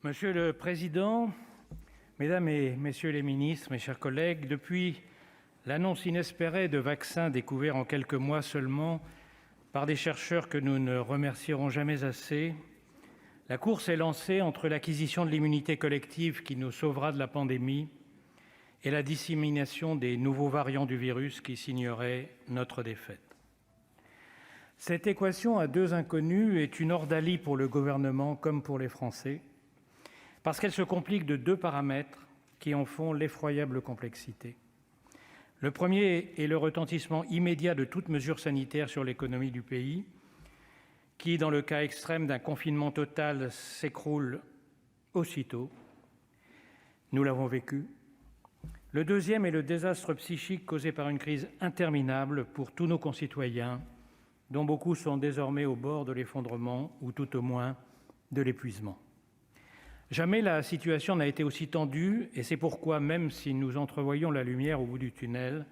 Monsieur le président, mesdames et messieurs les ministres, mes chers collègues, depuis l'annonce inespérée de vaccins découverts en quelques mois seulement par des chercheurs que nous ne remercierons jamais assez, la course est lancée entre l'acquisition de l'immunité collective qui nous sauvera de la pandémie et la dissémination des nouveaux variants du virus qui signeraient notre défaite. Cette équation à deux inconnus est une ordalie pour le gouvernement comme pour les Français, parce qu'elle se complique de deux paramètres qui en font l'effroyable complexité. Le premier est le retentissement immédiat de toute mesure sanitaire sur l'économie du pays, qui, dans le cas extrême d'un confinement total, s'écroule aussitôt. Nous l'avons vécu. Le deuxième est le désastre psychique causé par une crise interminable pour tous nos concitoyens, dont beaucoup sont désormais au bord de l'effondrement ou tout au moins de l'épuisement. Jamais la situation n'a été aussi tendue et c'est pourquoi, même si nous entrevoyons la lumière au bout du tunnel,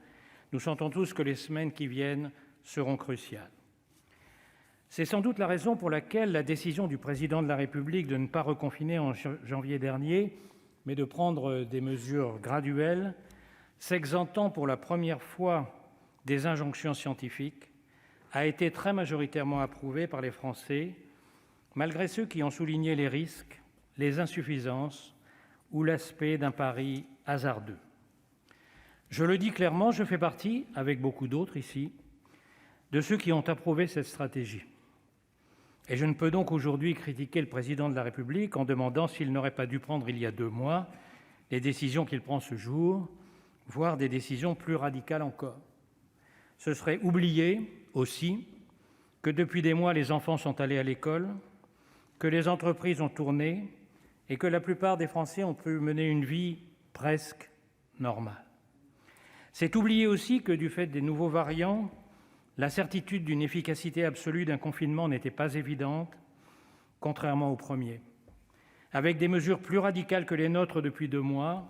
nous sentons tous que les semaines qui viennent seront cruciales. C'est sans doute la raison pour laquelle la décision du Président de la République de ne pas reconfiner en janvier dernier, mais de prendre des mesures graduelles, s'exemptant pour la première fois des injonctions scientifiques, a été très majoritairement approuvée par les Français, malgré ceux qui ont souligné les risques, les insuffisances ou l'aspect d'un pari hasardeux. Je le dis clairement, je fais partie, avec beaucoup d'autres ici, de ceux qui ont approuvé cette stratégie. Et je ne peux donc aujourd'hui critiquer le Président de la République en demandant s'il n'aurait pas dû prendre il y a 2 mois les décisions qu'il prend ce jour, voire des décisions plus radicales encore. Ce serait oublier aussi que depuis des mois, les enfants sont allés à l'école, que les entreprises ont tourné et que la plupart des Français ont pu mener une vie presque normale. C'est oublier aussi que, du fait des nouveaux variants, la certitude d'une efficacité absolue d'un confinement n'était pas évidente, contrairement au premier. Avec des mesures plus radicales que les nôtres depuis 2 mois,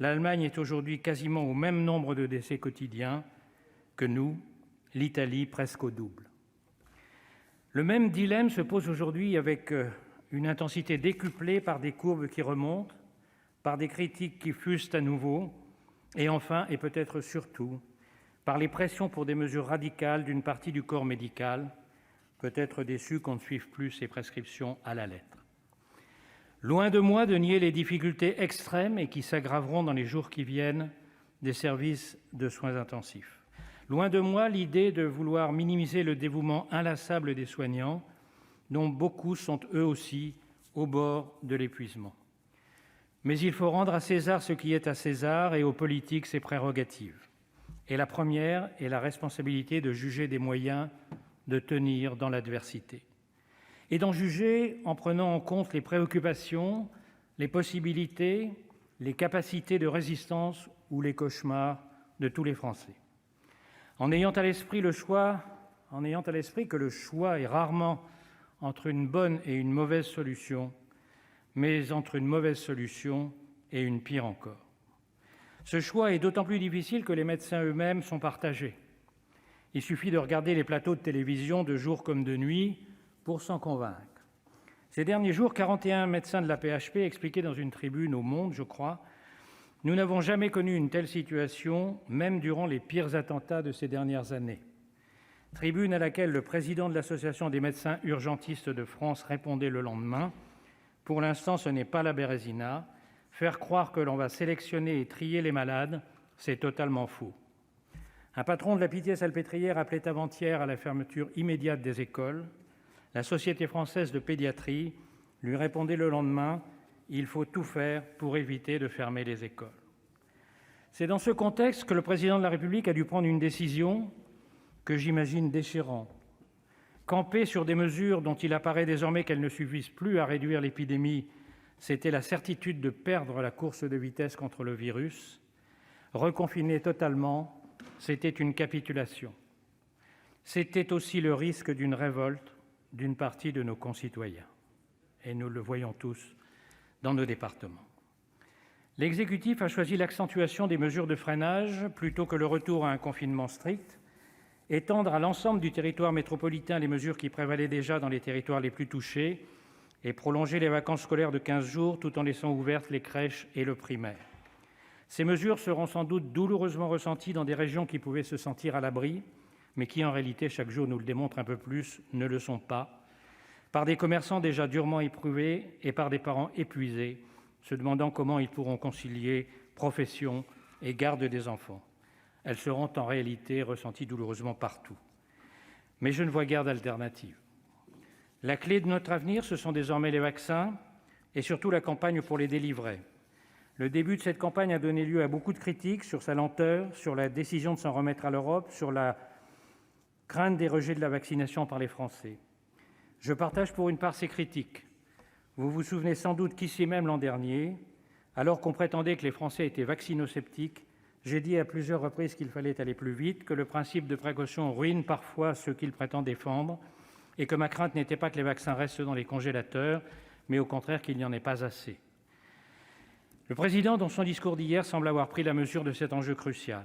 l'Allemagne est aujourd'hui quasiment au même nombre de décès quotidiens que nous, l'Italie presque au double. Le même dilemme se pose aujourd'hui avec une intensité décuplée par des courbes qui remontent, par des critiques qui fusent à nouveau, et enfin, et peut-être surtout, par les pressions pour des mesures radicales d'une partie du corps médical, peut-être déçu qu'on ne suive plus ces prescriptions à la lettre. Loin de moi de nier les difficultés extrêmes et qui s'aggraveront dans les jours qui viennent des services de soins intensifs. Loin de moi l'idée de vouloir minimiser le dévouement inlassable des soignants, dont beaucoup sont eux aussi au bord de l'épuisement. Mais il faut rendre à César ce qui est à César et aux politiques ses prérogatives. Et la première est la responsabilité de juger des moyens de tenir dans l'adversité. Et d'en juger en prenant en compte les préoccupations, les possibilités, les capacités de résistance ou les cauchemars de tous les Français. En ayant à l'esprit que le choix est rarement entre une bonne et une mauvaise solution, mais entre une mauvaise solution et une pire encore. Ce choix est d'autant plus difficile que les médecins eux-mêmes sont partagés. Il suffit de regarder les plateaux de télévision de jour comme de nuit pour s'en convaincre. Ces derniers jours, 41 médecins de l'AP-HP expliquaient dans une tribune au Monde, je crois, « Nous n'avons jamais connu une telle situation, même durant les pires attentats de ces dernières années. » Tribune à laquelle le président de l'Association des médecins urgentistes de France répondait le lendemain : « Pour l'instant, ce n'est pas la Bérésina. Faire croire que l'on va sélectionner et trier les malades, c'est totalement faux. » Un patron de la Pitié-Salpêtrière appelait avant-hier à la fermeture immédiate des écoles. La Société française de pédiatrie lui répondait le lendemain : « Il faut tout faire pour éviter de fermer les écoles. » C'est dans ce contexte que le Président de la République a dû prendre une décision que j'imagine déchirante. Camper sur des mesures dont il apparaît désormais qu'elles ne suffisent plus à réduire l'épidémie, c'était la certitude de perdre la course de vitesse contre le virus. Reconfiner totalement, c'était une capitulation. C'était aussi le risque d'une révolte d'une partie de nos concitoyens. Et nous le voyons tous dans nos départements. L'exécutif a choisi l'accentuation des mesures de freinage plutôt que le retour à un confinement strict, étendre à l'ensemble du territoire métropolitain les mesures qui prévalaient déjà dans les territoires les plus touchés et prolonger les vacances scolaires de 15 jours tout en laissant ouvertes les crèches et le primaire. Ces mesures seront sans doute douloureusement ressenties dans des régions qui pouvaient se sentir à l'abri, mais qui en réalité, chaque jour nous le démontre un peu plus, ne le sont pas, par des commerçants déjà durement éprouvés et par des parents épuisés, se demandant comment ils pourront concilier profession et garde des enfants. Elles seront en réalité ressenties douloureusement partout. Mais je ne vois guère d'alternative. La clé de notre avenir, ce sont désormais les vaccins et surtout la campagne pour les délivrer. Le début de cette campagne a donné lieu à beaucoup de critiques sur sa lenteur, sur la décision de s'en remettre à l'Europe, sur la crainte des rejets de la vaccination par les Français. Je partage pour une part ces critiques. Vous vous souvenez sans doute qu'ici même l'an dernier, alors qu'on prétendait que les Français étaient vaccinosceptiques, j'ai dit à plusieurs reprises qu'il fallait aller plus vite, que le principe de précaution ruine parfois ceux qu'il prétend défendre et que ma crainte n'était pas que les vaccins restent dans les congélateurs, mais au contraire qu'il n'y en ait pas assez. Le président, dans son discours d'hier, semble avoir pris la mesure de cet enjeu crucial.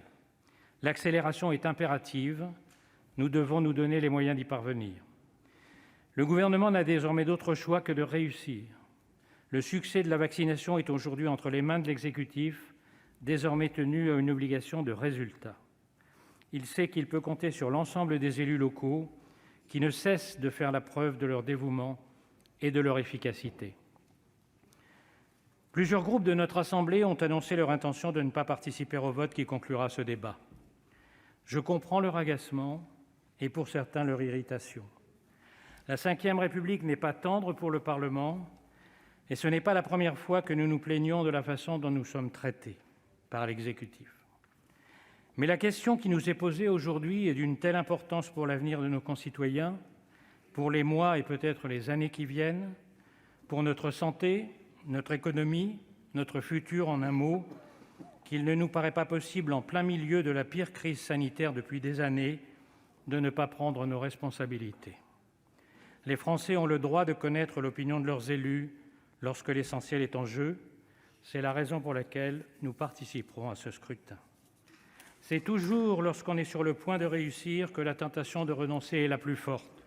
L'accélération est impérative, nous devons nous donner les moyens d'y parvenir. Le gouvernement n'a désormais d'autre choix que de réussir. Le succès de la vaccination est aujourd'hui entre les mains de l'exécutif, désormais tenu à une obligation de résultat. Il sait qu'il peut compter sur l'ensemble des élus locaux qui ne cessent de faire la preuve de leur dévouement et de leur efficacité. Plusieurs groupes de notre Assemblée ont annoncé leur intention de ne pas participer au vote qui conclura ce débat. Je comprends leur agacement et pour certains leur irritation. La Ve République n'est pas tendre pour le Parlement et ce n'est pas la première fois que nous nous plaignons de la façon dont nous sommes traités par l'exécutif. Mais la question qui nous est posée aujourd'hui est d'une telle importance pour l'avenir de nos concitoyens, pour les mois et peut-être les années qui viennent, pour notre santé, notre économie, notre futur en un mot, qu'il ne nous paraît pas possible, en plein milieu de la pire crise sanitaire depuis des années, de ne pas prendre nos responsabilités. Les Français ont le droit de connaître l'opinion de leurs élus lorsque l'essentiel est en jeu. C'est la raison pour laquelle nous participerons à ce scrutin. C'est toujours lorsqu'on est sur le point de réussir que la tentation de renoncer est la plus forte.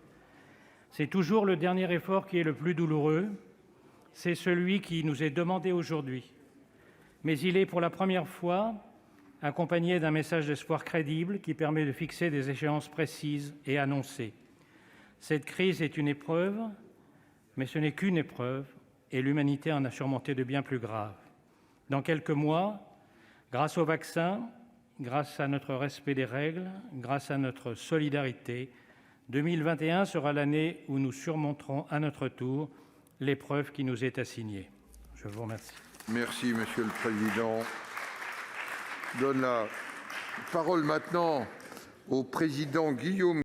C'est toujours le dernier effort qui est le plus douloureux. C'est celui qui nous est demandé aujourd'hui. Mais il est pour la première fois accompagné d'un message d'espoir crédible qui permet de fixer des échéances précises et annoncées. Cette crise est une épreuve, mais ce n'est qu'une épreuve, et l'humanité en a surmonté de bien plus graves. Dans quelques mois, grâce au vaccin, grâce à notre respect des règles, grâce à notre solidarité, 2021 sera l'année où nous surmonterons à notre tour l'épreuve qui nous est assignée. Je vous remercie. Merci, Monsieur le Président. Je donne la parole maintenant au président Guillaume